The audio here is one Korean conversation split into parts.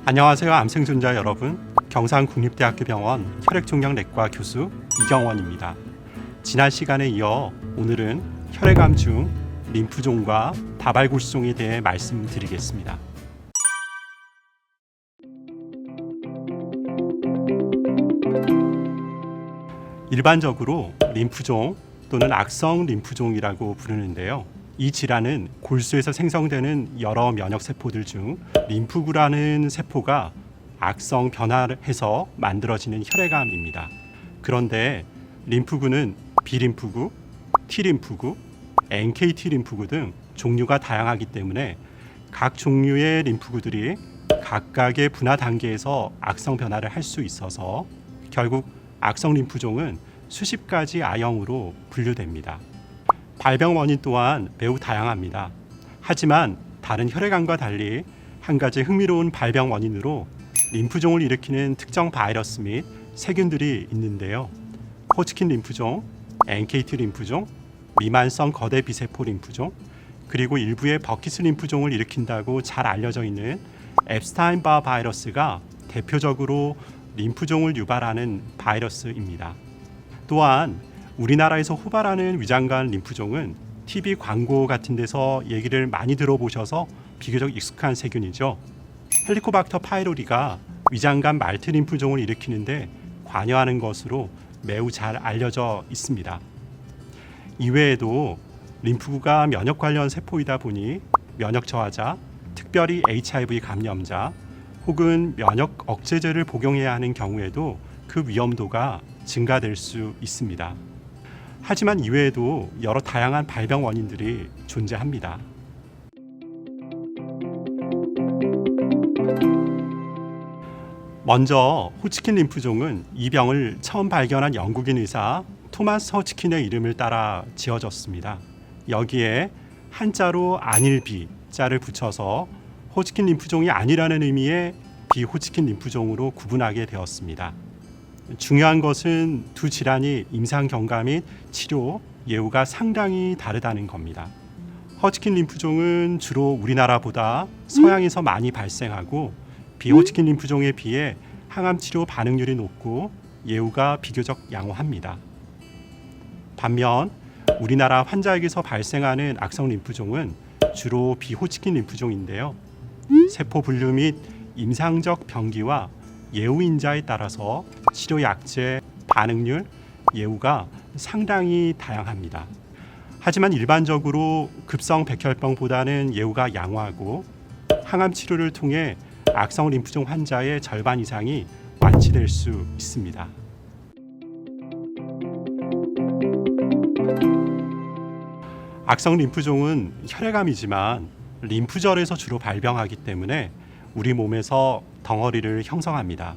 안녕하세요, 암생존자 여러분. 경상국립대학교 병원 혈액종양내과 교수 이경원입니다. 지난 시간에 이어 오늘은 혈액암 중 림프종과 다발골수종에 대해 말씀드리겠습니다. 일반적으로 림프종 또는 악성 림프종이라고 부르는데요. 이 질환은 골수에서 생성되는 여러 면역세포들 중 림프구라는 세포가 악성 변화를 해서 만들어지는 혈액암입니다. 그런데 림프구는 B림프구, T림프구, NKT 림프구 등 종류가 다양하기 때문에 각 종류의 림프구들이 각각의 분화 단계에서 악성 변화를 할 수 있어서 결국 악성 림프종은 수십 가지 아형으로 분류됩니다. 발병 원인 또한 매우 다양합니다. 하지만 다른 혈액암과 달리 한 가지 흥미로운 발병 원인으로 림프종을 일으키는 특정 바이러스 및 세균들이 있는데요. 호치킨 림프종, NKT 림프종, 미만성 거대 비세포 림프종, 그리고 일부의 버키스 림프종을 일으킨다고 잘 알려져 있는 앱스타인바 바이러스가 대표적으로 림프종을 유발하는 바이러스입니다. 또한 우리나라에서 호발하는 위장관 림프종은 TV 광고 같은 데서 얘기를 많이 들어보셔서 비교적 익숙한 세균이죠. 헬리코박터 파이로리가 위장관 말트 림프종을 일으키는데 관여하는 것으로 매우 잘 알려져 있습니다. 이외에도 림프구가 면역 관련 세포이다 보니 면역 저하자, 특별히 HIV 감염자 혹은 면역 억제제를 복용해야 하는 경우에도 그 위험도가 증가될 수 있습니다. 하지만 이외에도 여러 다양한 발병 원인들이 존재합니다. 먼저 호치킨 림프종은 이 병을 처음 발견한 영국인 의사 토마스 호치킨의 이름을 따라 지어졌습니다. 여기에 한자로 아닐비 자를 붙여서 호치킨 림프종이 아니라는 의미의 비호치킨 림프종으로 구분하게 되었습니다. 중요한 것은 두 질환이 임상 경과 및 치료, 예후가 상당히 다르다는 겁니다. 호치킨 림프종은 주로 우리나라보다 서양에서 많이 발생하고 비호치킨 림프종에 비해 항암 치료 반응률이 높고 예후가 비교적 양호합니다. 반면 우리나라 환자에게서 발생하는 악성 림프종은 주로 비호치킨 림프종인데요. 세포 분류 및 임상적 병기와 예후 인자에 따라서 치료 약제, 반응률, 예후가 상당히 다양합니다. 하지만 일반적으로 급성 백혈병보다는 예후가 양호하고 항암 치료를 통해 악성 림프종 환자의 절반 이상이 완치될 수 있습니다. 악성 림프종은 혈액암이지만 림프절에서 주로 발병하기 때문에 우리 몸에서 덩어리를 형성합니다.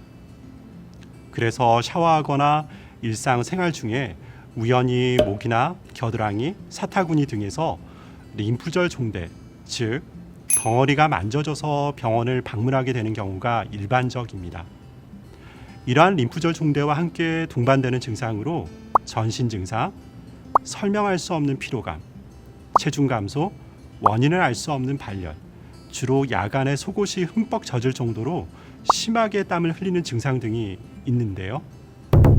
그래서 샤워하거나 일상생활 중에 우연히 목이나 겨드랑이, 사타구니 등에서 림프절 종대, 즉 덩어리가 만져져서 병원을 방문하게 되는 경우가 일반적입니다. 이러한 림프절 종대와 함께 동반되는 증상으로 전신 증상, 설명할 수 없는 피로감, 체중 감소, 원인을 알 수 없는 발열, 주로 야간에 속옷이 흠뻑 젖을 정도로 심하게 땀을 흘리는 증상 등이 있는데요.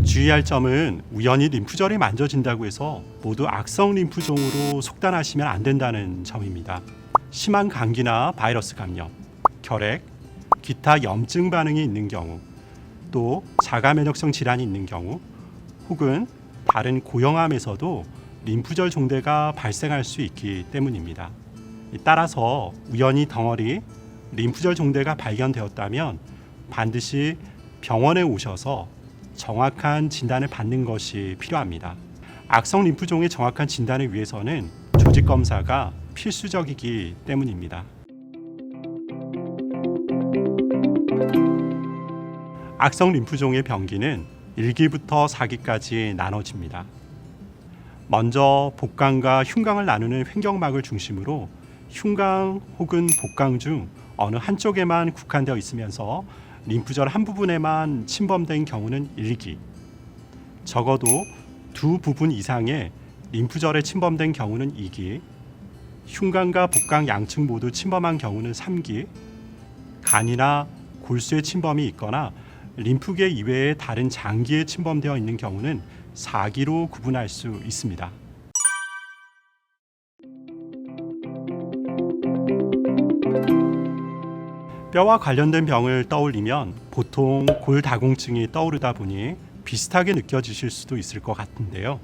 주의할 점은 우연히 림프절이 만져진다고 해서 모두 악성 림프종으로 속단하시면 안 된다는 점입니다. 심한 감기나 바이러스 감염, 결핵, 기타 염증 반응이 있는 경우, 또 자가 면역성 질환이 있는 경우, 혹은 다른 고형암에서도 림프절 종대가 발생할 수 있기 때문입니다. 따라서 우연히 덩어리, 림프절 종대가 발견되었다면 반드시 병원에 오셔서 정확한 진단을 받는 것이 필요합니다. 악성 림프종의 정확한 진단을 위해서는 조직 검사가 필수적이기 때문입니다. 악성 림프종의 병기는 1기부터 4기까지 나눠집니다. 먼저 복강과 흉강을 나누는 횡격막을 중심으로 흉강 혹은 복강 중 어느 한쪽에만 국한되어 있으면서 림프절 한 부분에만 침범된 경우는 1기, 적어도 두 부분 이상의 림프절에 침범된 경우는 2기, 흉강과 복강 양측 모두 침범한 경우는 3기, 간이나 골수에 침범이 있거나 림프계 이외의 다른 장기에 침범되어 있는 경우는 사기로 구분할 수 있습니다. 뼈와 관련된 병을 떠올리면 보통 골다공증이 떠오르다 보니 비슷하게 느껴지실 수도 있을 것 같은데요.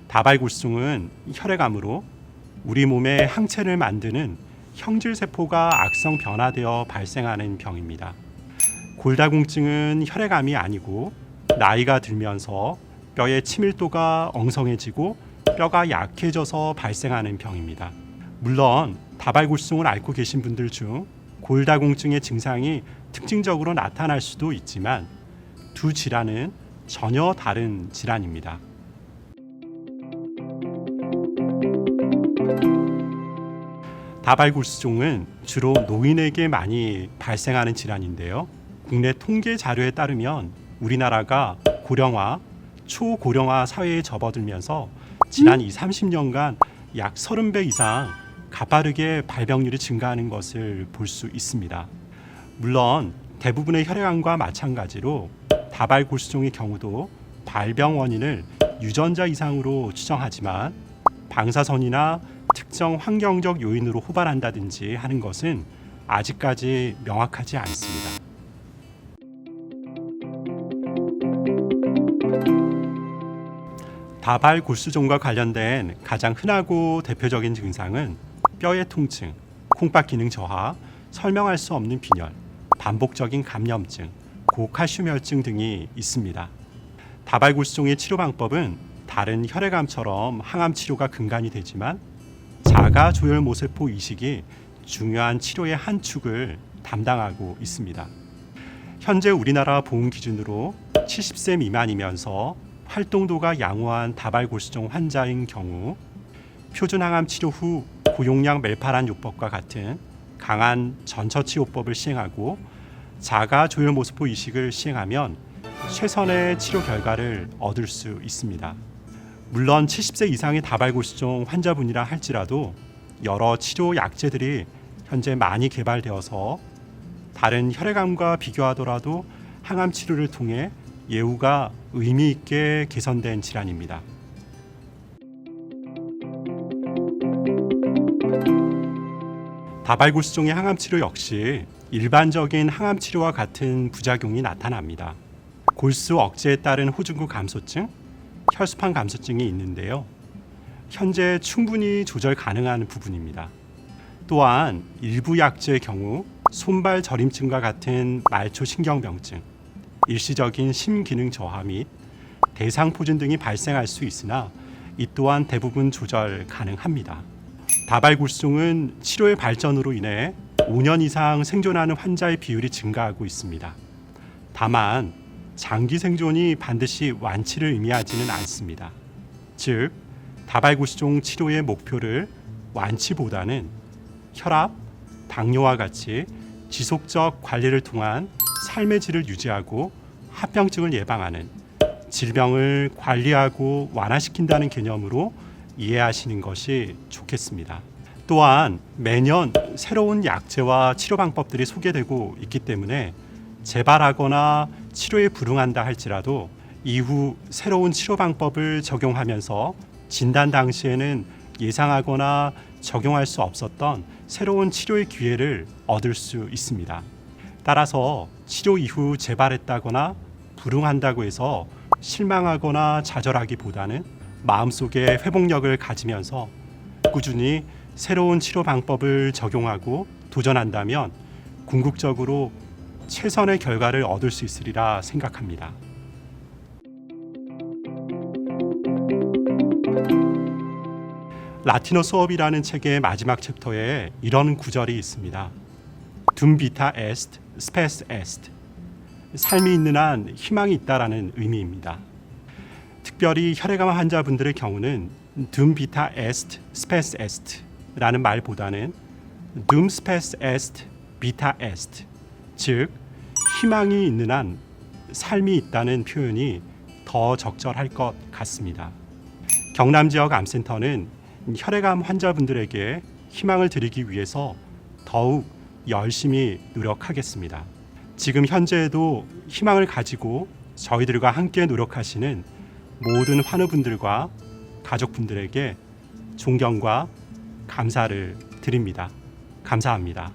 다발골수증은 혈액암으로 우리 몸의 항체를 만드는 형질세포가 악성 변화되어 발생하는 병입니다. 골다공증은 혈액암이 아니고 나이가 들면서 뼈의 치밀도가 엉성해지고 뼈가 약해져서 발생하는 병입니다. 물론 다발골수증을 앓고 계신 분들 중 골다공증의 증상이 특징적으로 나타날 수도 있지만 두 질환은 전혀 다른 질환입니다. 다발골수증은 주로 노인에게 많이 발생하는 질환인데요. 국내 통계 자료에 따르면 우리나라가 고령화, 초고령화 사회에 접어들면서 지난 30년간 약 30배 이상 가파르게 발병률이 증가하는 것을 볼 수 있습니다. 물론 대부분의 혈액암과 마찬가지로 다발골수증의 경우도 발병 원인을 유전자 이상으로 추정하지만 방사선이나 특정 환경적 요인으로 호발한다든지 하는 것은 아직까지 명확하지 않습니다. 다발골수증과 관련된 가장 흔하고 대표적인 증상은 뼈의 통증, 콩팥 기능 저하, 설명할 수 없는 빈혈, 반복적인 감염증, 고칼슘혈증 등이 있습니다. 다발골수증의 치료 방법은 다른 혈액암처럼 항암 치료가 근간이 되지만 자가 조혈모세포 이식이 중요한 치료의 한 축을 담당하고 있습니다. 현재 우리나라 보험 기준으로 70세 미만이면서 활동도가 양호한 다발골수증 환자인 경우 표준 항암 치료 후 고용량 멜파란 요법과 같은 강한 전처치 요법을 시행하고 자가 조혈모세포 이식을 시행하면 최선의 치료 결과를 얻을 수 있습니다. 물론 70세 이상의 다발골수증 환자분이라 할지라도 여러 치료 약제들이 현재 많이 개발되어서 다른 혈액암과 비교하더라도 항암 치료를 통해 예후가 의미 있게 개선된 질환입니다. 다발골수증의 항암 치료 역시 일반적인 항암 치료와 같은 부작용이 나타납니다. 골수 억제에 따른 호중구 감소증, 혈수판 감소증이 있는데요. 현재 충분히 조절 가능한 부분입니다. 또한 일부 약제의 경우 손발 저림증과 같은 말초 신경병증, 일시적인 심기능 저하 및 대상포진 등이 발생할 수 있으나 이 또한 대부분 조절 가능합니다. 다발골수증은 치료의 발전으로 인해 5년 이상 생존하는 환자의 비율이 증가하고 있습니다. 다만 장기 생존이 반드시 완치를 의미하지는 않습니다. 즉, 다발골수증 치료의 목표를 완치보다는 혈압, 당뇨와 같이 지속적 관리를 통한 삶의 질을 유지하고 합병증을 예방하는 질병을 관리하고 완화시킨다는 개념으로 이해하시는 것이 좋겠습니다. 또한 매년 새로운 약제와 치료 방법들이 소개되고 있기 때문에 재발하거나 치료에 불응한다 할지라도 이후 새로운 치료 방법을 적용하면서 진단 당시에는 예상하거나 적용할 수 없었던 새로운 치료의 기회를 얻을 수 있습니다. 따라서 치료 이후 재발했다거나 불응한다고 해서 실망하거나 좌절하기보다는 마음속에 회복력을 가지면서 꾸준히 새로운 치료 방법을 적용하고 도전한다면 궁극적으로 최선의 결과를 얻을 수 있으리라 생각합니다. 라티노 수업이라는 책의 마지막 챕터에 이런 구절이 있습니다. Dum vita est, spes est. 삶이 있는 한 희망이 있다라는 의미입니다. 특별히 혈액암 환자분들의 경우는 Dum vita est, spes est 라는 말보다는 Dum spes est, vita est. 즉, 희망이 있는 한 삶이 있다는 표현이 더 적절할 것 같습니다. 경남 지역 암센터는 혈액암 환자분들에게 희망을 드리기 위해서 더욱 열심히 노력하겠습니다. 지금 현재에도 희망을 가지고 저희들과 함께 노력하시는 모든 환우분들과 가족분들에게 존경과 감사를 드립니다. 감사합니다.